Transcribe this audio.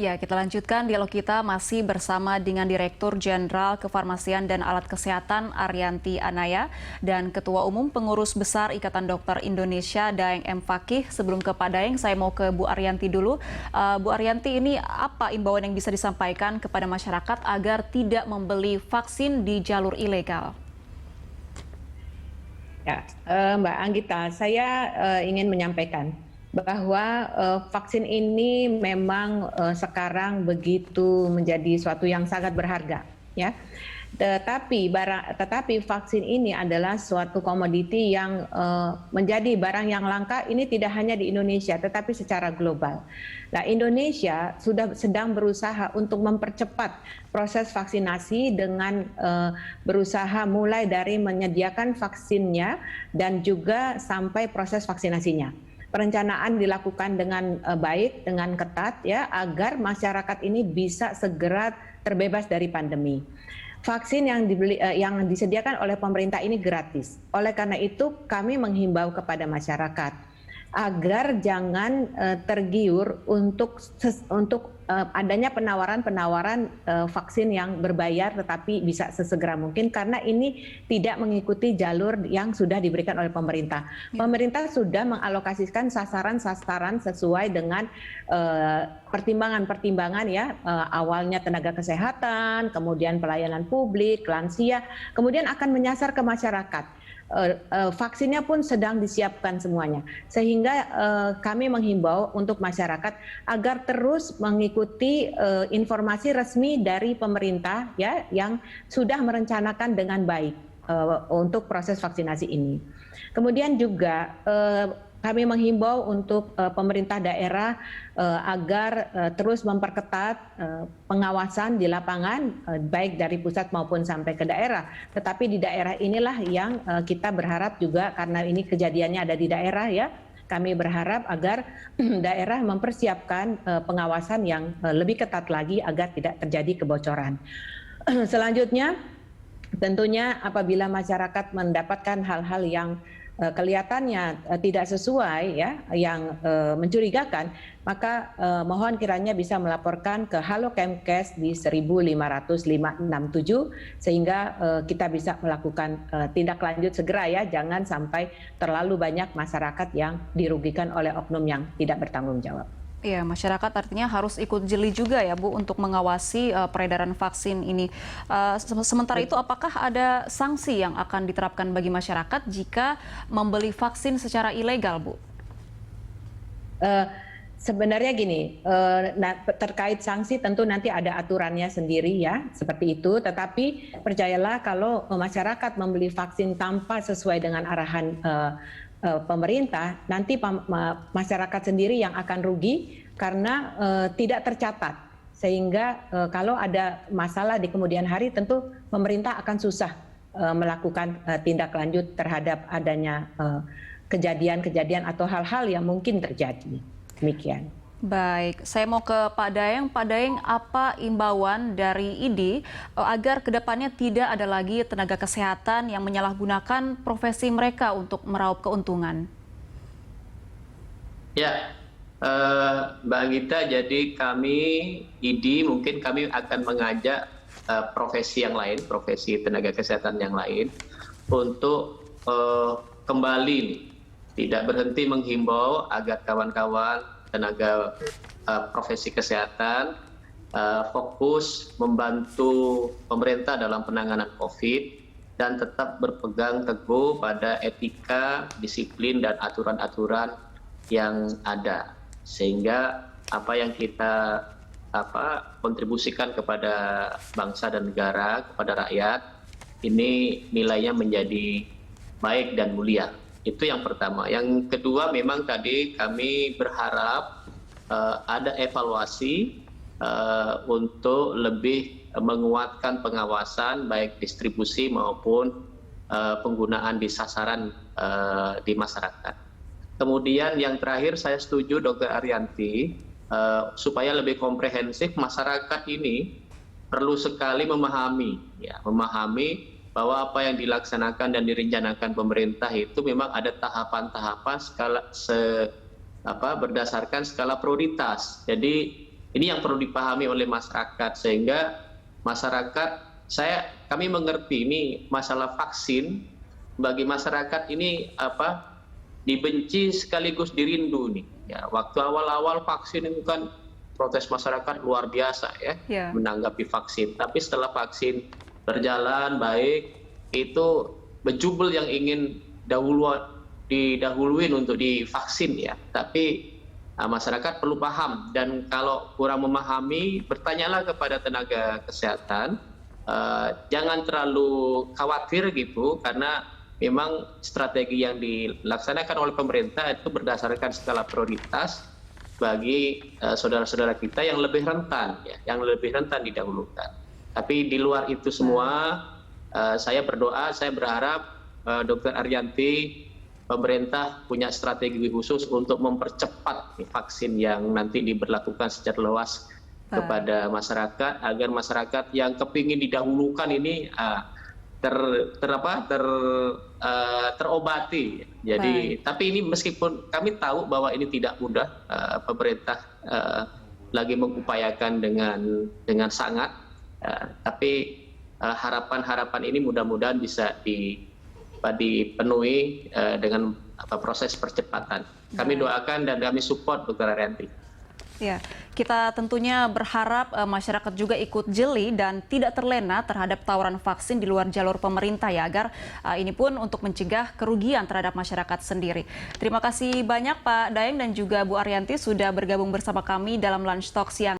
Ya, kita lanjutkan dialog kita masih bersama dengan Direktur Jenderal Kefarmasian dan Alat Kesehatan Arianti Anaya dan Ketua Umum Pengurus Besar Ikatan Dokter Indonesia Daeng M. Fakih. Sebelum ke Pak Daeng, saya mau ke Bu Arianti dulu. Bu Arianti, ini apa imbauan yang bisa disampaikan kepada masyarakat agar tidak membeli vaksin di jalur ilegal? Ya, Mbak Anggita, saya ingin menyampaikan bahwa vaksin ini memang sekarang begitu menjadi suatu yang sangat berharga, ya. Tetapi vaksin ini adalah suatu komoditi yang menjadi barang yang langka. Ini tidak hanya di Indonesia, tetapi secara global. Nah, Indonesia sedang berusaha untuk mempercepat proses vaksinasi dengan berusaha mulai dari menyediakan vaksinnya dan juga sampai proses vaksinasinya. Perencanaan dilakukan dengan baik, dengan ketat, ya, agar masyarakat ini bisa segera terbebas dari pandemi. Vaksin yang disediakan oleh pemerintah ini gratis. Oleh karena itu, kami menghimbau kepada masyarakat agar jangan tergiur untuk adanya penawaran vaksin yang berbayar tetapi bisa sesegera mungkin, karena ini tidak mengikuti jalur yang sudah diberikan oleh pemerintah. Pemerintah sudah mengalokasikan sasaran-sasaran sesuai dengan pertimbangan-pertimbangan, ya, awalnya tenaga kesehatan, kemudian pelayanan publik, lansia, kemudian akan menyasar ke masyarakat. Vaksinnya pun sedang disiapkan semuanya, sehingga kami menghimbau untuk masyarakat agar terus mengikuti informasi resmi dari pemerintah, ya, yang sudah merencanakan dengan baik untuk proses vaksinasi ini. Kemudian juga kami menghimbau untuk pemerintah daerah agar terus memperketat pengawasan di lapangan, baik dari pusat maupun sampai ke daerah. Tetapi di daerah inilah yang kita berharap juga, karena ini kejadiannya ada di daerah, ya, kami berharap agar daerah mempersiapkan pengawasan yang lebih ketat lagi agar tidak terjadi kebocoran. Selanjutnya, tentunya apabila masyarakat mendapatkan hal-hal yang kelihatannya tidak sesuai, ya, yang mencurigakan, maka mohon kiranya bisa melaporkan ke Halo Kemkes di 1500567 sehingga kita bisa melakukan tindak lanjut segera, ya, jangan sampai terlalu banyak masyarakat yang dirugikan oleh oknum yang tidak bertanggung jawab. Iya, masyarakat artinya harus ikut jeli juga ya, Bu, untuk mengawasi peredaran vaksin ini. Sementara itu, apakah ada sanksi yang akan diterapkan bagi masyarakat jika membeli vaksin secara ilegal, Bu? Sebenarnya gini, terkait sanksi tentu nanti ada aturannya sendiri, ya, seperti itu. Tetapi percayalah, kalau masyarakat membeli vaksin tanpa sesuai dengan arahan pemerintah, nanti masyarakat sendiri yang akan rugi karena tidak tercatat. Sehingga kalau ada masalah di kemudian hari, tentu pemerintah akan susah melakukan tindak lanjut terhadap adanya kejadian-kejadian atau hal-hal yang mungkin terjadi. Demikian. Baik, saya mau ke Pak Daeng. Pak Daeng, apa imbauan dari IDI agar kedepannya tidak ada lagi tenaga kesehatan yang menyalahgunakan profesi mereka untuk meraup keuntungan? Ya, Mbak Anggita, jadi kami IDI mungkin kami akan mengajak profesi yang lain, profesi tenaga kesehatan yang lain untuk kembali nih, tidak berhenti menghimbau agar kawan-kawan tenaga profesi kesehatan fokus membantu pemerintah dalam penanganan COVID dan tetap berpegang teguh pada etika, disiplin, dan aturan-aturan yang ada. Sehingga apa yang kita kontribusikan kepada bangsa dan negara, kepada rakyat, ini nilainya menjadi baik dan mulia. Itu yang pertama. Yang kedua, memang tadi kami berharap ada evaluasi untuk lebih menguatkan pengawasan baik distribusi maupun penggunaan di sasaran di masyarakat. Kemudian yang terakhir, saya setuju Dr. Arianti, supaya lebih komprehensif, masyarakat ini perlu sekali memahami bahwa apa yang dilaksanakan dan direncanakan pemerintah itu memang ada tahapan-tahapan berdasarkan skala prioritas. Jadi Ini yang perlu dipahami oleh masyarakat, sehingga kami mengerti ini masalah vaksin bagi masyarakat ini dibenci sekaligus dirindu nih. Ya, waktu awal-awal vaksin itu kan protes masyarakat luar biasa ya, menanggapi vaksin. Tapi setelah vaksin berjalan baik, itu bejubel yang ingin didahuluin untuk divaksin ya. Tapi masyarakat perlu paham, dan kalau kurang memahami, bertanyalah kepada tenaga kesehatan. Jangan terlalu khawatir gitu, karena memang strategi yang dilaksanakan oleh pemerintah itu berdasarkan skala prioritas bagi saudara-saudara kita yang lebih rentan, ya, yang lebih rentan didahulukan. Tapi di luar itu semua, saya berdoa, saya berharap Dr. Ariyanti, pemerintah punya strategi khusus untuk mempercepat vaksin yang nanti diberlakukan secara luas kepada masyarakat, agar masyarakat yang kepingin didahulukan ini terobati. Jadi, tapi ini meskipun kami tahu bahwa ini tidak mudah, pemerintah lagi mengupayakan dengan sangat, tapi harapan-harapan ini mudah-mudahan bisa dipenuhi dengan proses percepatan. Kami doakan dan kami support Dr. Ariyanti. Ya, kita tentunya berharap masyarakat juga ikut jeli dan tidak terlena terhadap tawaran vaksin di luar jalur pemerintah ya, agar ini pun untuk mencegah kerugian terhadap masyarakat sendiri. Terima kasih banyak Pak Daeng dan juga Bu Ariyanti sudah bergabung bersama kami dalam Lunch Talk siang.